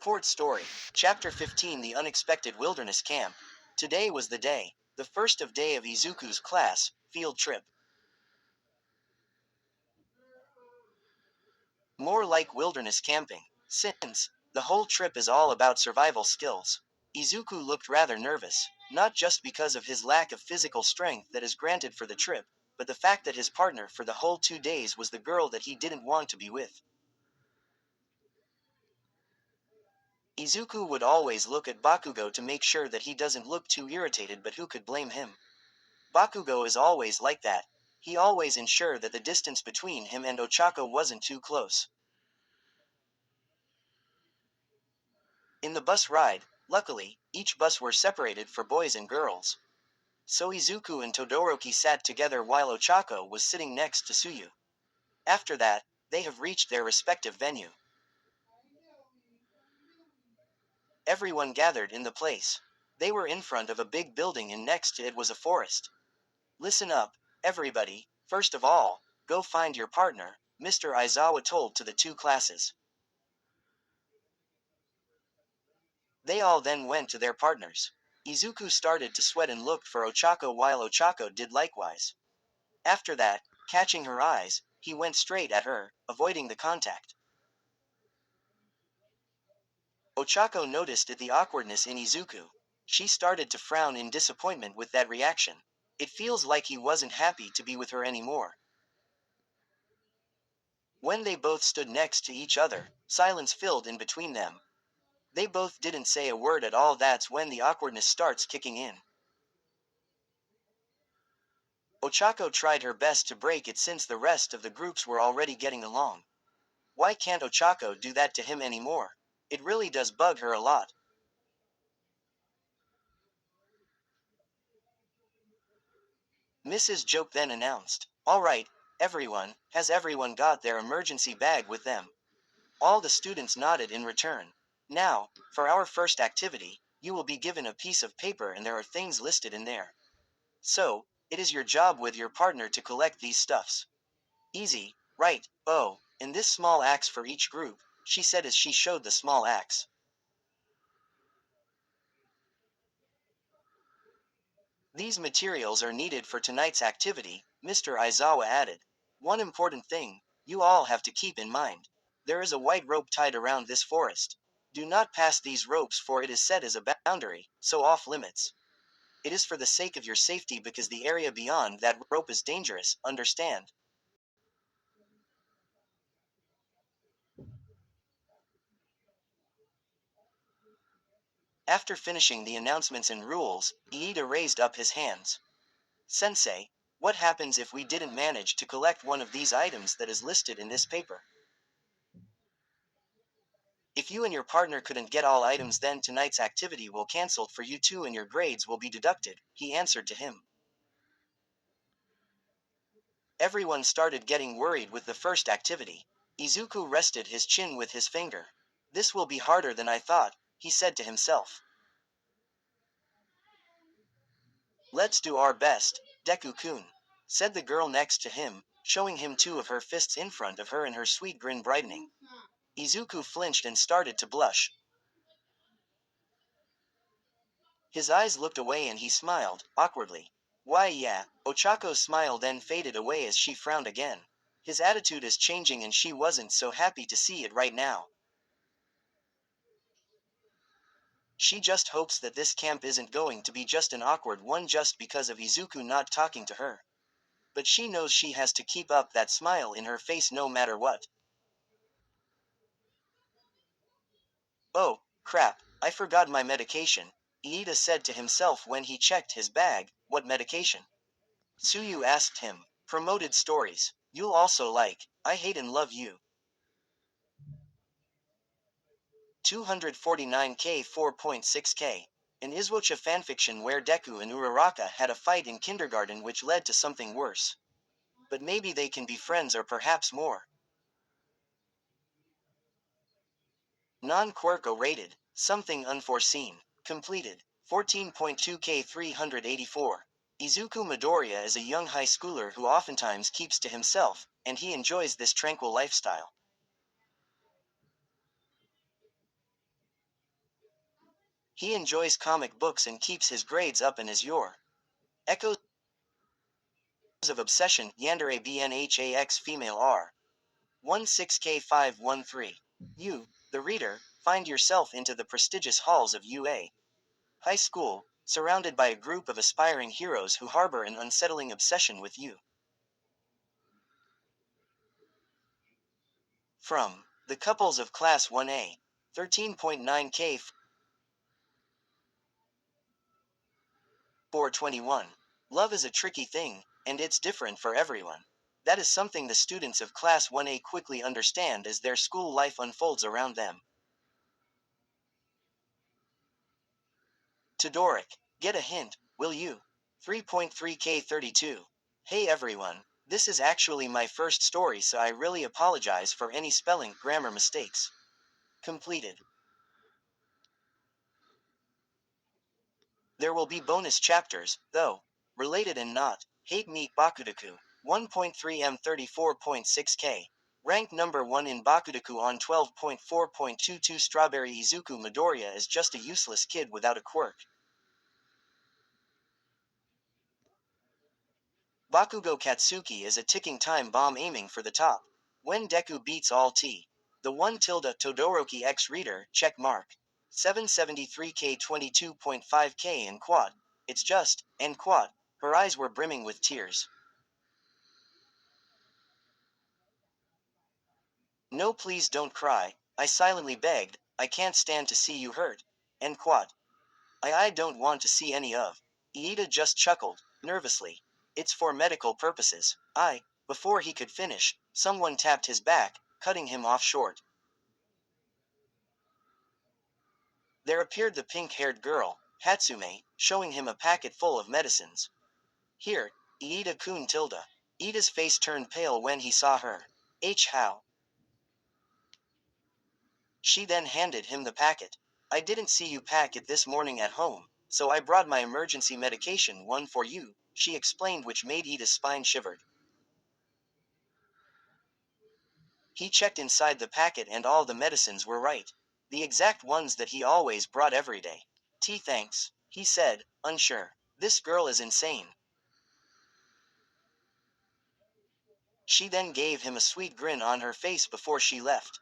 Support Story, Chapter 15, The Unexpected Wilderness Camp. Today was the day, the first day of Izuku's class, field trip. More like wilderness camping, since the whole trip is all about survival skills. Izuku looked rather nervous, not just because of his lack of physical strength that is granted for the trip, but the fact that his partner for the whole 2 days was the girl that he didn't want to be with. Izuku would always look at Bakugo to make sure that he doesn't look too irritated, but who could blame him? Bakugo is always like that. He always ensured that the distance between him and Ochako wasn't too close. In the bus ride, luckily, each bus were separated for boys and girls. So Izuku and Todoroki sat together while Ochako was sitting next to Suyu. After that, they have reached their respective venue. Everyone gathered in the place. They were in front of a big building and next to it was a forest. Listen up, everybody, first of all, go find your partner, Mr. Aizawa told to the two classes. They all then went to their partners. Izuku started to sweat and looked for Ochako while Ochako did likewise. After that, catching her eyes, he went straight at her, avoiding the contact. Ochako noticed the awkwardness in Izuku. She started to frown in disappointment with that reaction. It feels like he wasn't happy to be with her anymore. When they both stood next to each other, silence filled in between them. They both didn't say a word at all. That's when the awkwardness starts kicking in. Ochako tried her best to break it since the rest of the groups were already getting along. Why can't Ochako do that to him anymore? It really does bug her a lot. Mrs. Joke then announced, "All right, everyone, has everyone got their emergency bag with them?" All the students nodded in return. "Now, for our first activity, you will be given a piece of paper and there are things listed in there. So, it is your job with your partner to collect these stuffs. Easy, right? Oh, and this small axe for each group," she said as she showed the small axe. "These materials are needed for tonight's activity," Mr. Aizawa added. "One important thing, you all have to keep in mind. There is a white rope tied around this forest. Do not pass these ropes for it is set as a boundary, so off limits. It is for the sake of your safety because the area beyond that rope is dangerous, understand?" After finishing the announcements and rules, Iida raised up his hands. "Sensei, what happens if we didn't manage to collect one of these items that is listed in this paper? If you and your partner couldn't get all items, then tonight's activity will cancel for you two and your grades will be deducted," he answered to him. Everyone started getting worried with the first activity. Izuku rested his chin with his finger. "This will be harder than I thought," he said to himself. "Let's do our best, Deku-kun," said the girl next to him, showing him two of her fists in front of her and her sweet grin brightening. Izuku flinched and started to blush. His eyes looked away and he smiled, awkwardly. "Why yeah." Ochako's smile then faded away as she frowned again. His attitude is changing and she wasn't so happy to see it right now. She just hopes that this camp isn't going to be just an awkward one just because of Izuku not talking to her. But she knows she has to keep up that smile in her face no matter what. "Oh, crap, I forgot my medication," Iida said to himself when he checked his bag. "What medication?" Suyu asked him. "Promoted stories. You'll also like, I Hate and Love You." 249k 4.6k. An Izwocha fanfiction where Deku and Uraraka had a fight in kindergarten which led to something worse. But maybe they can be friends or perhaps more. Non-Quirko rated, Something Unforeseen. Completed. 14.2k 384. Izuku Midoriya is a young high schooler who oftentimes keeps to himself, and he enjoys this tranquil lifestyle. He enjoys comic books and keeps his grades up and is your. Echoes of obsession Yandere BNHAX female R. 16K513. You, the reader, find yourself into the prestigious halls of UA. High school, surrounded by a group of aspiring heroes who harbor an unsettling obsession with you. From The Couples of Class 1A, 13.9K 421. Love is a tricky thing, and it's different for everyone. That is something the students of Class 1A quickly understand as their school life unfolds around them. Todoric, get a hint, will you? 3.3K32. Hey everyone, this is actually my first story, so I really apologize for any spelling grammar mistakes. Completed. There will be bonus chapters, though. Related and not. Hate Meet Bakudaku. 1.3M 34.6K. Ranked number 1 in Bakudaku on 12.4.22. Strawberry Izuku Midoriya is just a useless kid without a quirk. Bakugo Katsuki is a ticking time bomb aiming for the top. When Deku beats all T. The 1 tilde Todoroki X reader, check mark. 773K 22.5K in quad. It's just, and quad. Her eyes were brimming with tears. No, please don't cry, I silently begged, I can't stand to see you hurt. And quad. I don't want to see any of. Iida just chuckled, nervously. It's for medical purposes. Before he could finish, someone tapped his back, cutting him off short. There appeared the pink-haired girl, Hatsume, showing him a packet full of medicines. Here, Iida-kun tilde. Iida's face turned pale when he saw her. How? She then handed him the packet. I didn't see you pack it this morning at home, so I brought my emergency medication one for you, she explained, which made Iida's spine shivered. He checked inside the packet and all the medicines were right. The exact ones that he always brought every day. Thanks, he said, unsure. This girl is insane. She then gave him a sweet grin on her face before she left.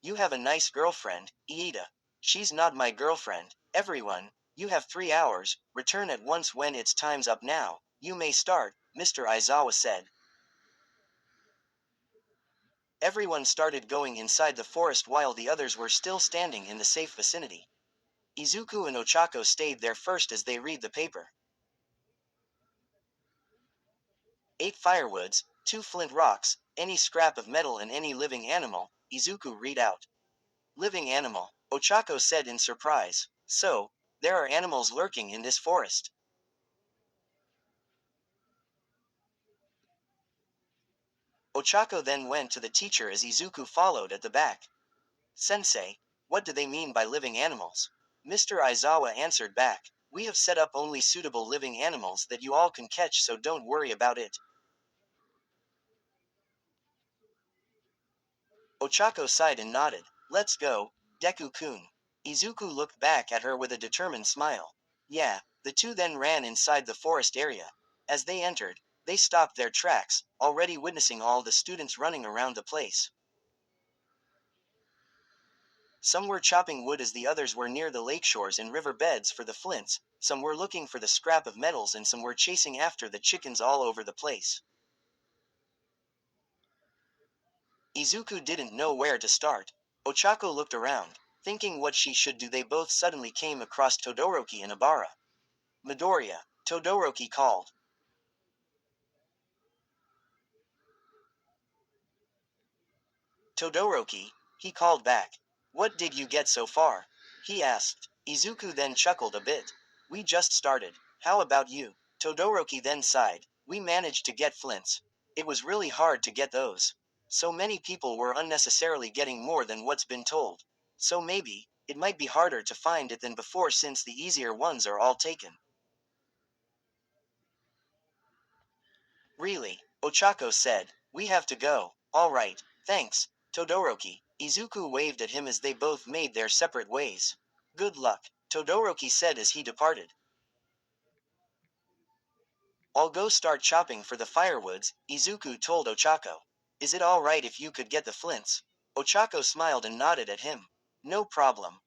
You have a nice girlfriend, Iida. She's not my girlfriend. Everyone, you have 3 hours, return at once when it's time's up now. You may start, Mr. Aizawa said. Everyone started going inside the forest while the others were still standing in the safe vicinity. Izuku and Ochako stayed there first as they read the paper. 8 firewoods, 2 flint rocks, any scrap of metal and any living animal, Izuku read out. Living animal, Ochako said in surprise. So, there are animals lurking in this forest. Ochako then went to the teacher as Izuku followed at the back. Sensei, what do they mean by living animals? Mr. Aizawa answered back. We have set up only suitable living animals that you all can catch, so don't worry about it. Ochako sighed and nodded. Let's go, Deku-kun. Izuku looked back at her with a determined smile. Yeah, the two then ran inside the forest area. As they entered, they stopped their tracks, already witnessing all the students running around the place. Some were chopping wood as the others were near the lake shores and river beds for the flints, some were looking for the scrap of metals, and some were chasing after the chickens all over the place. Izuku didn't know where to start. Ochako looked around, thinking what she should do. They both suddenly came across Todoroki and Abara. Midoriya, Todoroki called. Todoroki, he called back. What did you get so far? He asked. Izuku then chuckled a bit. We just started. How about you? Todoroki then sighed. We managed to get flints. It was really hard to get those. So many people were unnecessarily getting more than what's been told. So maybe, it might be harder to find it than before since the easier ones are all taken. Really, Ochako said. We have to go. All right, thanks, Todoroki. Izuku waved at him as they both made their separate ways. Good luck. Todoroki said as he departed. I'll go start chopping for the firewoods, Izuku told Ochako. Is it alright if you could get the flints? Ochako smiled and nodded at him. No problem.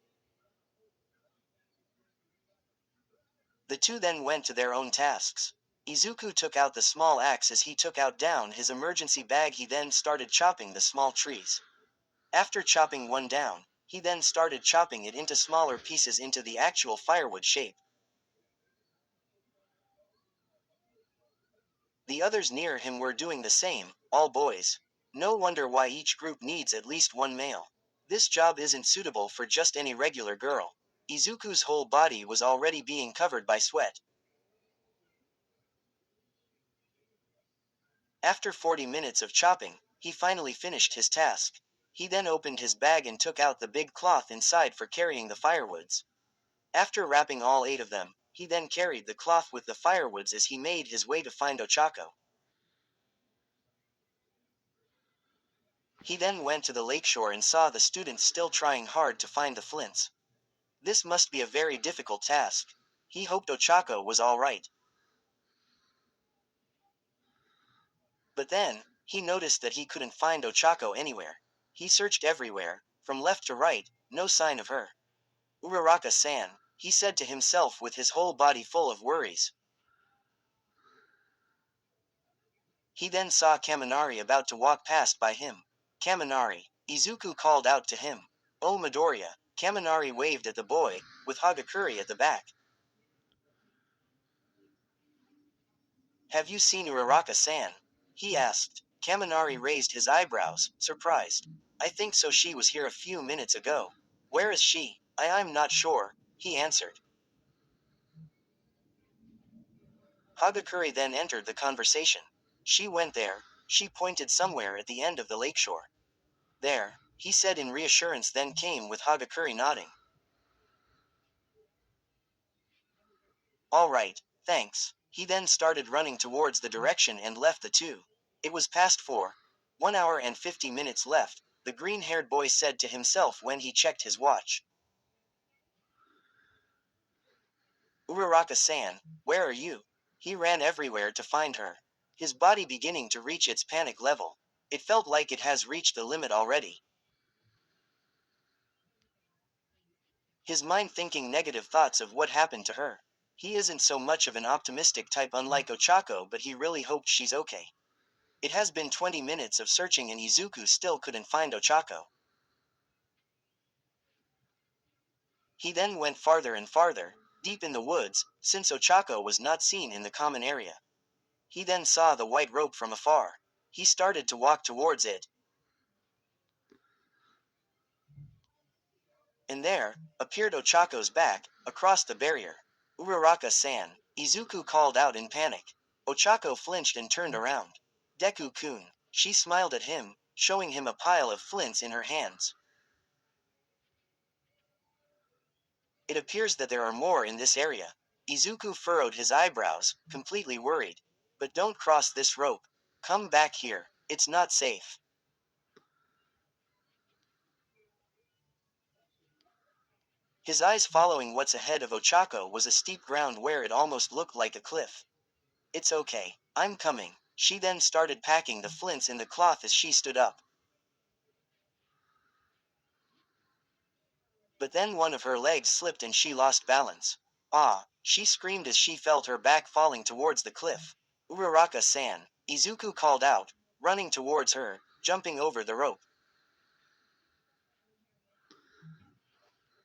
The two then went to their own tasks. Izuku took out the small axe as he took out down his emergency bag. He then started chopping the small trees. After chopping one down, he then started chopping it into smaller pieces into the actual firewood shape. The others near him were doing the same, all boys. No wonder why each group needs at least one male. This job isn't suitable for just any regular girl. Izuku's whole body was already being covered by sweat. After 40 minutes of chopping, he finally finished his task. He then opened his bag and took out the big cloth inside for carrying the firewoods. After wrapping all 8 of them, he then carried the cloth with the firewoods as he made his way to find Ochako. He then went to the lakeshore and saw the students still trying hard to find the flints. This must be a very difficult task. He hoped Ochako was alright. But then, he noticed that he couldn't find Ochako anywhere. He searched everywhere, from left to right, no sign of her. Uraraka-san, he said to himself with his whole body full of worries. He then saw Kaminari about to walk past by him. Kaminari, Izuku called out to him. Oh Midoriya, Kaminari waved at the boy, with Hagakure at the back. Have you seen Uraraka-san? He asked. Kaminari raised his eyebrows, surprised. I think so, she was here a few minutes ago. Where is she? I'm not sure, he answered. Hagakure then entered the conversation. She went there, she pointed somewhere at the end of the lakeshore. There, he said in reassurance, then came with Hagakure nodding. Alright, thanks. He then started running towards the direction and left the two. It was past 4. 1 hour and 50 minutes left, the green-haired boy said to himself when he checked his watch. Uraraka-san, where are you? He ran everywhere to find her. His body beginning to reach its panic level. It felt like it has reached the limit already. His mind thinking negative thoughts of what happened to her. He isn't so much of an optimistic type unlike Ochako, but he really hoped she's okay. It has been 20 minutes of searching and Izuku still couldn't find Ochako. He then went farther and farther, deep in the woods, since Ochako was not seen in the common area. He then saw the white rope from afar. He started to walk towards it. And there, appeared Ochako's back, across the barrier. Uraraka-san, Izuku called out in panic. Ochako flinched and turned around. Deku-kun, she smiled at him, showing him a pile of flints in her hands. It appears that there are more in this area. Izuku furrowed his eyebrows, completely worried. But don't cross this rope. Come back here, it's not safe. His eyes following what's ahead of Ochako was a steep ground where it almost looked like a cliff. It's okay, I'm coming. She then started packing the flints in the cloth as she stood up. But then one of her legs slipped and she lost balance. Ah, she screamed as she felt her back falling towards the cliff. Uraraka-san, Izuku called out, running towards her, jumping over the rope.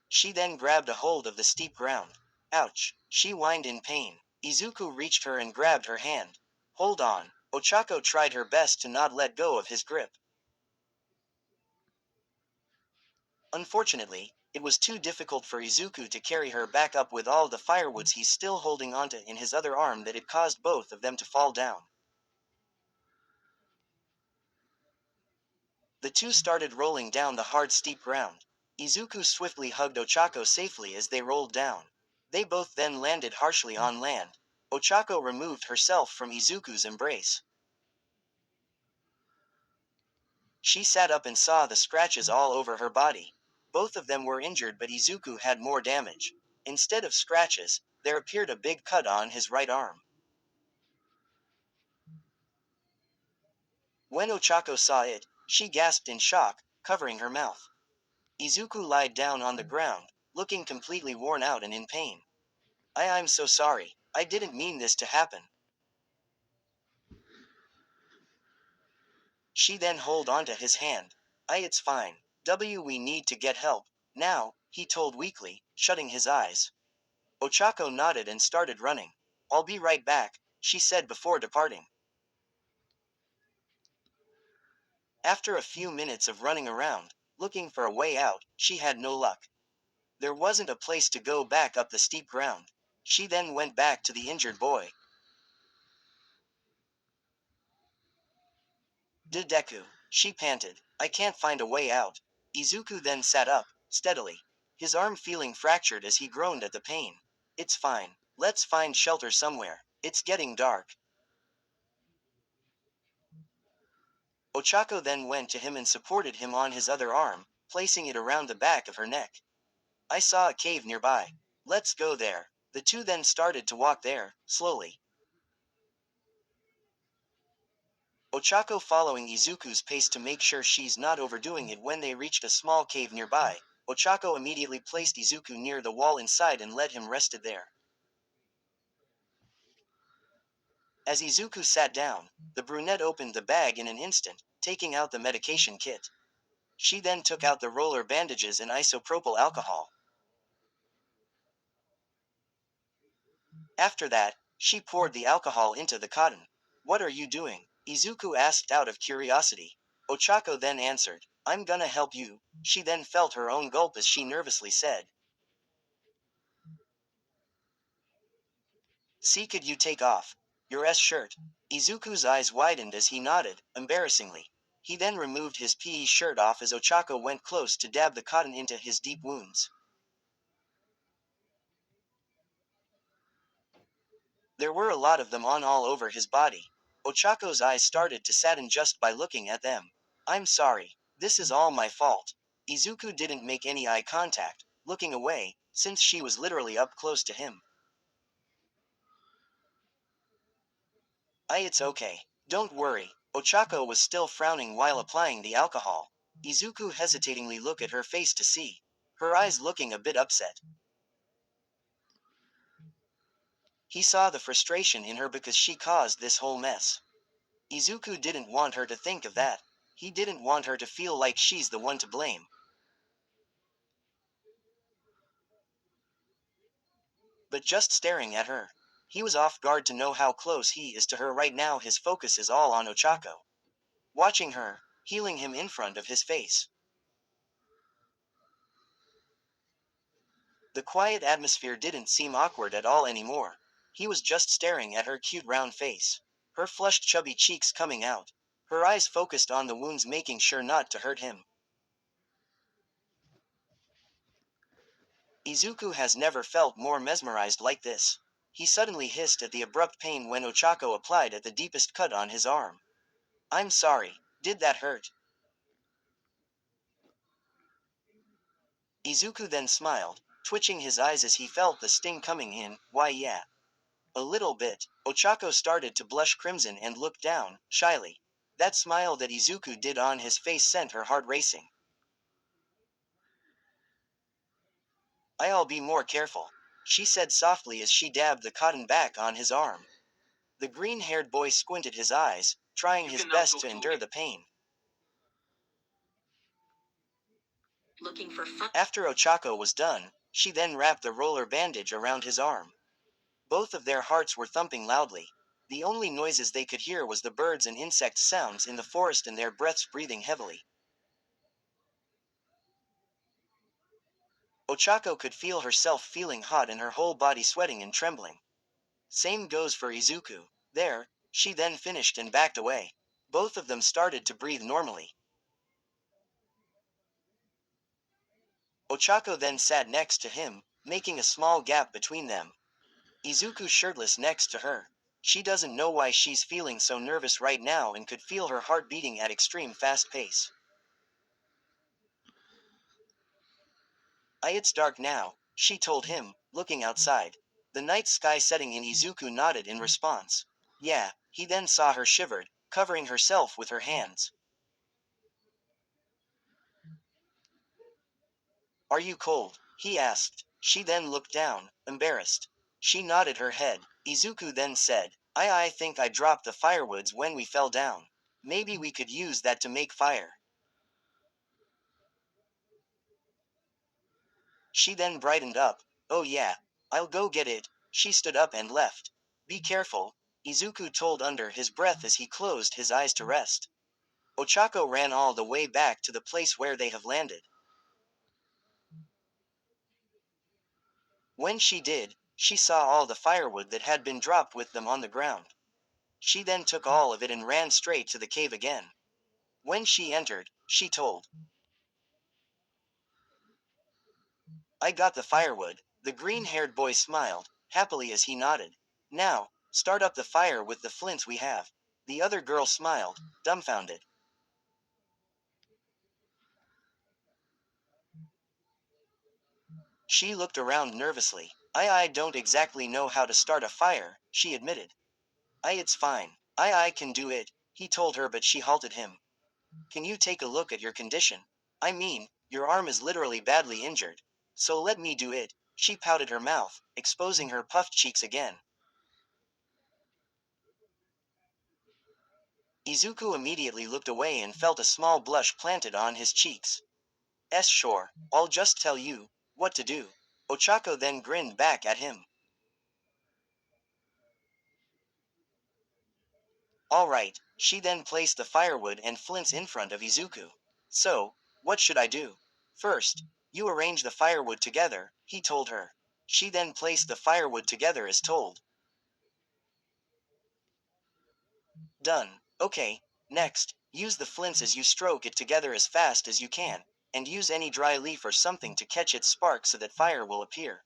She then grabbed a hold of the steep ground. Ouch, she whined in pain. Izuku reached her and grabbed her hand. Hold on. Ochako tried her best to not let go of his grip. Unfortunately, it was too difficult for Izuku to carry her back up with all the firewoods he's still holding onto in his other arm that it caused both of them to fall down. The two started rolling down the hard steep ground. Izuku swiftly hugged Ochako safely as they rolled down. They both then landed harshly on land. Ochako removed herself from Izuku's embrace. She sat up and saw the scratches all over her body. Both of them were injured, but Izuku had more damage. Instead of scratches, there appeared a big cut on his right arm. When Ochako saw it, she gasped in shock, covering her mouth. Izuku lied down on the ground, looking completely worn out and in pain. I'm so sorry. I didn't mean this to happen. She then held onto his hand. It's fine. We need to get help. Now, he told weakly, shutting his eyes. Ochako nodded and started running. I'll be right back, she said before departing. After a few minutes of running around, looking for a way out, she had no luck. There wasn't a place to go back up the steep ground. She then went back to the injured boy. Deku, she panted. I can't find a way out. Izuku then sat up, steadily, his arm feeling fractured as he groaned at the pain. It's fine. Let's find shelter somewhere. It's getting dark. Ochako then went to him and supported him on his other arm, placing it around the back of her neck. I saw a cave nearby. Let's go there. The two then started to walk there, slowly. Ochako following Izuku's pace to make sure she's not overdoing it. When they reached a small cave nearby, Ochako immediately placed Izuku near the wall inside and let him rested there. As Izuku sat down, the brunette opened the bag in an instant, taking out the medication kit. She then took out the roller bandages and isopropyl alcohol. After that, she poured the alcohol into the cotton. What are you doing? Izuku asked out of curiosity. Ochako then answered, I'm gonna help you. She then felt her own gulp as she nervously said, See, could you take off your shirt? Izuku's eyes widened as he nodded, embarrassingly. He then removed his PE shirt off as Ochako went close to dab the cotton into his deep wounds. There were a lot of them on all over his body. Ochako's eyes started to sadden just by looking at them. I'm sorry. This is all my fault. Izuku didn't make any eye contact, looking away, since she was literally up close to him. It's okay. Don't worry. Ochako was still frowning while applying the alcohol. Izuku hesitatingly looked at her face to see. Her eyes looking a bit upset. He saw the frustration in her because she caused this whole mess. Izuku didn't want her to think of that. He didn't want her to feel like she's the one to blame. But just staring at her, he was off guard to know how close he is to her right now. His focus is all on Ochako. Watching her, healing him in front of his face. The quiet atmosphere didn't seem awkward at all anymore. He was just staring at her cute round face. Her flushed chubby cheeks coming out. Her eyes focused on the wounds, making sure not to hurt him. Izuku has never felt more mesmerized like this. He suddenly hissed at the abrupt pain when Ochako applied at the deepest cut on his arm. I'm sorry, did that hurt? Izuku then smiled, twitching his eyes as he felt the sting coming in. Why, yeah. A little bit. Ochako started to blush crimson and looked down, shyly. That smile that Izuku did on his face sent her heart racing. I'll be more careful, she said softly as she dabbed the cotton back on his arm. The green-haired boy squinted his eyes, trying his best to endure the pain. Looking for fun. After Ochako was done, she then wrapped the roller bandage around his arm. Both of their hearts were thumping loudly. The only noises they could hear was the birds and insect sounds in the forest and their breaths breathing heavily. Ochako could feel herself feeling hot and her whole body sweating and trembling. Same goes for Izuku. There, she then finished and backed away. Both of them started to breathe normally. Ochako then sat next to him, making a small gap between them. Izuku shirtless next to her. She doesn't know why she's feeling so nervous right now and could feel her heart beating at extreme fast pace. It's dark now, she told him, looking outside. The night sky setting in. Izuku nodded in response. Yeah, he then saw her shivered, covering herself with her hands. Are you cold? He asked. She then looked down, embarrassed. She nodded her head. Izuku then said, I think I dropped the firewoods when we fell down. Maybe we could use that to make fire. She then brightened up. Oh yeah, I'll go get it. She stood up and left. Be careful, Izuku told under his breath as he closed his eyes to rest. Ochako ran all the way back to the place where they have landed. When she did, she saw all the firewood that had been dropped with them on the ground. She then took all of it and ran straight to the cave again. When she entered, she told, I got the firewood. The green-haired boy smiled, happily as he nodded. Now, start up the fire with the flints we have. The other girl smiled, dumbfounded. She looked around nervously. I don't exactly know how to start a fire, she admitted. It's fine. I can do it, he told her, but she halted him. Can you take a look at your condition? I mean, your arm is literally badly injured. So let me do it. She pouted her mouth, exposing her puffed cheeks again. Izuku immediately looked away and felt a small blush planted on his cheeks. Sure, I'll just tell you what to do. Ochako then grinned back at him. Alright, she then placed the firewood and flints in front of Izuku. So, what should I do? First, you arrange the firewood together, he told her. She then placed the firewood together as told. Done. Okay, next, use the flints as you stroke it together as fast as you can, and use any dry leaf or something to catch its spark so that fire will appear.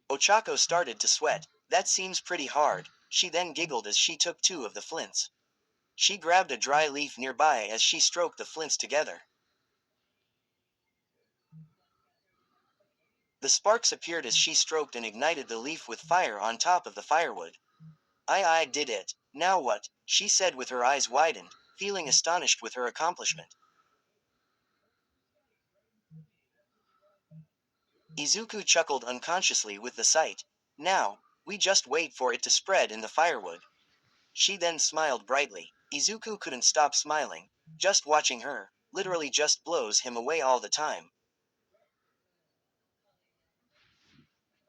Ochako started to sweat. That seems pretty hard. She then giggled as she took two of the flints. She grabbed a dry leaf nearby as she stroked the flints together. The sparks appeared as she stroked and ignited the leaf with fire on top of the firewood. I did it. Now what? She said with her eyes widened, feeling astonished with her accomplishment. Izuku chuckled unconsciously with the sight. Now, we just wait for it to spread in the firewood. She then smiled brightly. Izuku couldn't stop smiling. Just watching her, literally just blows him away all the time.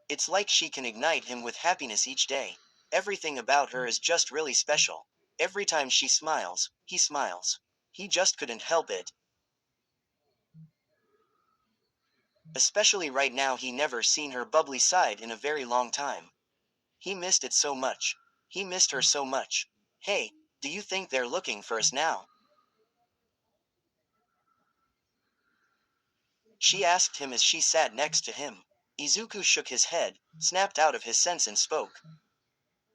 It's like she can ignite him with happiness each day. Everything about her is just really special. Every time she smiles, he smiles. He just couldn't help it. Especially right now, he never seen her bubbly side in a very long time. He missed it so much. He missed her so much. Hey, do you think they're looking for us now? She asked him as she sat next to him. Izuku shook his head, snapped out of his sense and spoke.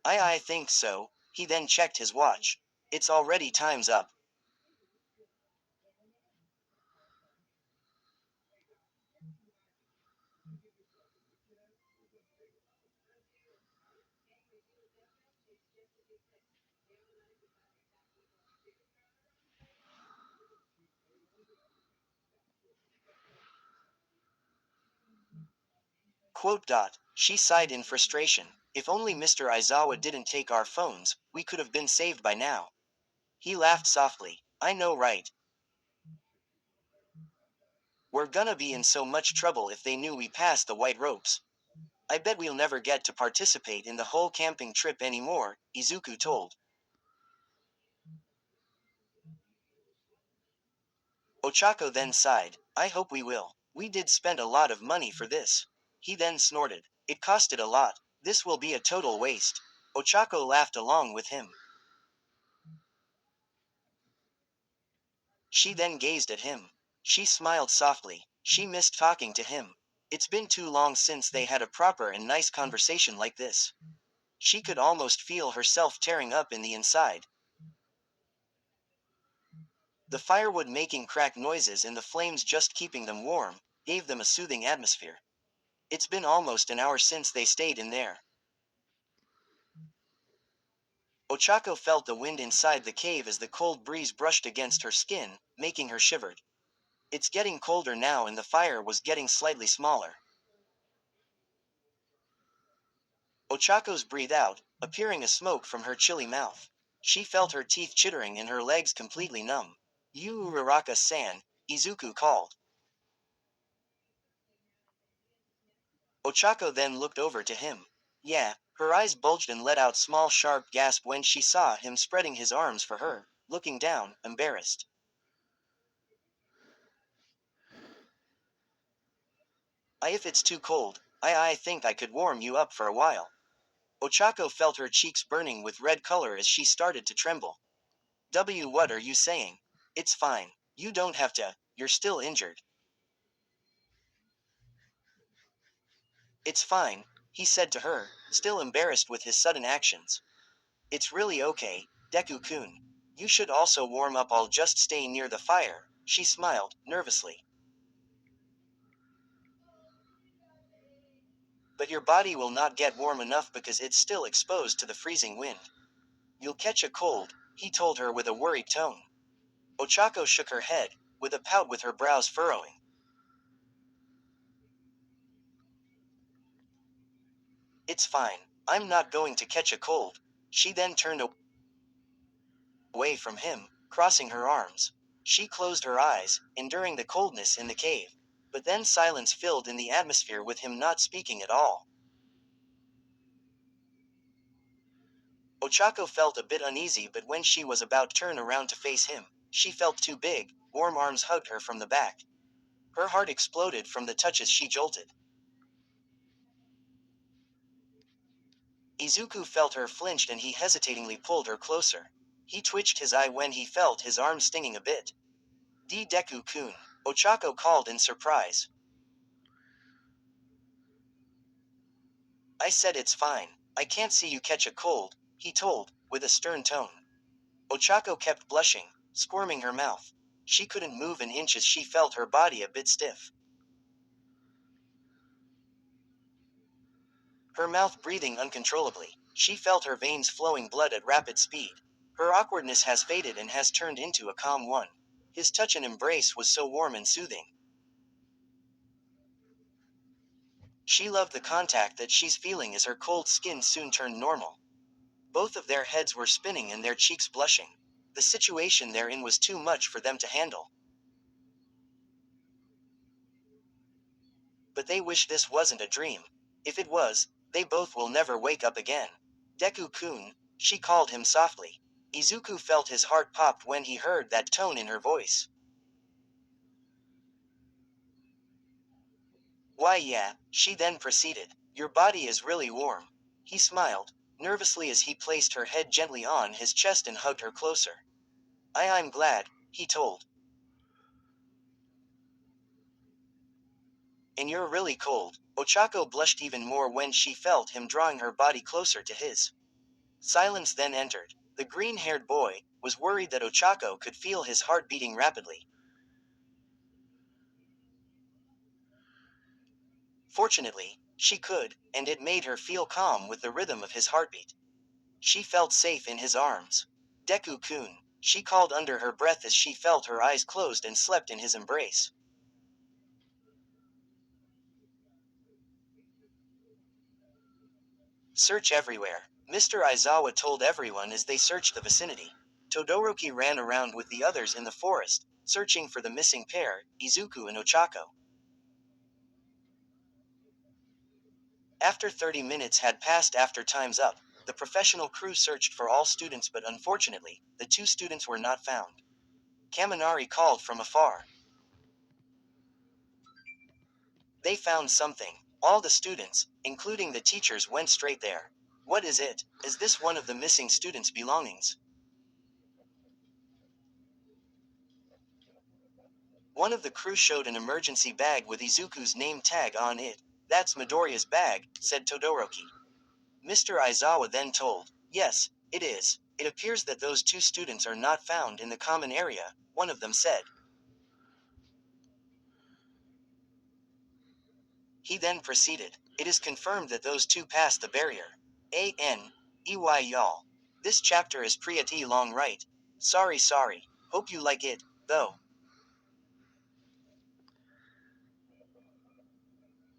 I think so. He then checked his watch. It's already time's up. Quote dot. She sighed in frustration. If only Mr. Aizawa didn't take our phones, we could have been saved by now. He laughed softly. I know, right? We're gonna be in so much trouble if they knew we passed the white ropes. I bet we'll never get to participate in the whole camping trip anymore, Izuku told. Ochako then sighed. I hope we will. We did spend a lot of money for this. He then snorted. It costed a lot. This will be a total waste. Ochako laughed along with him. She then gazed at him. She smiled softly. She missed talking to him. It's been too long since they had a proper and nice conversation like this. She could almost feel herself tearing up in the inside. The firewood making crack noises and the flames just keeping them warm. gave them a soothing atmosphere. It's been almost an hour since they stayed in there. Ochako felt the wind inside the cave as the cold breeze brushed against her skin, making her shiver. It's getting colder now and the fire was getting slightly smaller. Ochako's breathed out, appearing a smoke from her chilly mouth. She felt her teeth chittering and her legs completely numb. Uraraka-san, Izuku called. Ochako then looked over to him. Yeah, her eyes bulged and let out small sharp gasp when she saw him spreading his arms for her, looking down, embarrassed. If it's too cold, I think I could warm you up for a while. Ochako felt her cheeks burning with red color as she started to tremble. What are you saying? It's fine. You don't have to, you're still injured. It's fine, he said to her, still embarrassed with his sudden actions. It's really okay, Deku-kun. You should also warm up. I'll just stay near the fire, she smiled, nervously. But your body will not get warm enough because it's still exposed to the freezing wind. You'll catch a cold, he told her with a worried tone. Ochako shook her head, with a pout with her brows furrowing. It's fine, I'm not going to catch a cold. She then turned away from him, crossing her arms. She closed her eyes, enduring the coldness in the cave. But then silence filled in the atmosphere with him not speaking at all. Ochako felt a bit uneasy, but when she was about to turn around to face him, she felt two big, warm arms hugged her from the back. Her heart exploded from the touches she jolted. Izuku felt her flinched and he hesitatingly pulled her closer. He twitched his eye when he felt his arm stinging a bit. Deku-kun, Ochako called in surprise. I said it's fine. I can't see you catch a cold, he told, with a stern tone. Ochako kept blushing, squirming her mouth. She couldn't move an inch as she felt her body a bit stiff. Her mouth breathing uncontrollably. She felt her veins flowing blood at rapid speed. Her awkwardness has faded and has turned into a calm one. His touch and embrace was so warm and soothing. She loved the contact that she's feeling as her cold skin soon turned normal. Both of their heads were spinning and their cheeks blushing. The situation they're in was too much for them to handle. But they wish this wasn't a dream. If it was, they both will never wake up again. Deku-kun, she called him softly. Izuku felt his heart popped when he heard that tone in her voice. Why yeah, she then proceeded. Your body is really warm. He smiled, nervously as he placed her head gently on his chest and hugged her closer. I'm glad, he told. And you're really cold. Ochako blushed even more when she felt him drawing her body closer to his. Silence then entered. The green-haired boy was worried that Ochako could feel his heart beating rapidly. Fortunately, she could, and it made her feel calm with the rhythm of his heartbeat. She felt safe in his arms. Deku-kun, she called under her breath as she felt her eyes closed and slept in his embrace. Search everywhere, Mr. Aizawa told everyone as they searched the vicinity. Todoroki ran around with the others in the forest, searching for the missing pair, Izuku and Ochako. After 30 minutes had passed after time's up, the professional crew searched for all students, but unfortunately, the two students were not found. Kaminari called from afar. They found something. All the students, including the teachers, went straight there. What is it? Is this one of the missing students' belongings? One of the crew showed an emergency bag with Izuku's name tag on it. That's Midoriya's bag, said Todoroki. Mr. Aizawa then told, yes, it is. It appears that those two students are not found in the common area, one of them said. He then proceeded. It is confirmed that those two passed the barrier. A-N-E-Y y'all. This chapter is pretty long, right? Sorry. Hope you like it, though.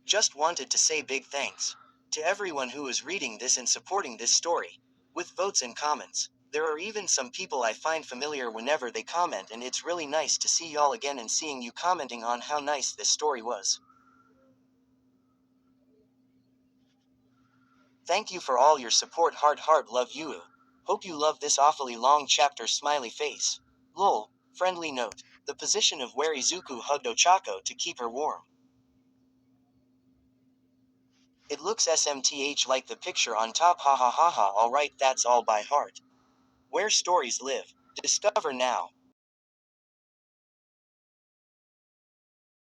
Just wanted to say big thanks to everyone who is reading this and supporting this story. With votes and comments. There are even some people I find familiar whenever they comment, and it's really nice to see y'all again and seeing you commenting on how nice this story was. Thank you for all your support. Heart love you. Hope you love this awfully long chapter. Smiley face. Lol. Friendly note. The position of where Izuku hugged Ochako to keep her warm. It looks SMTH like the picture on top. Ha ha ha ha. Alright, that's all by heart. Where stories live. Discover now.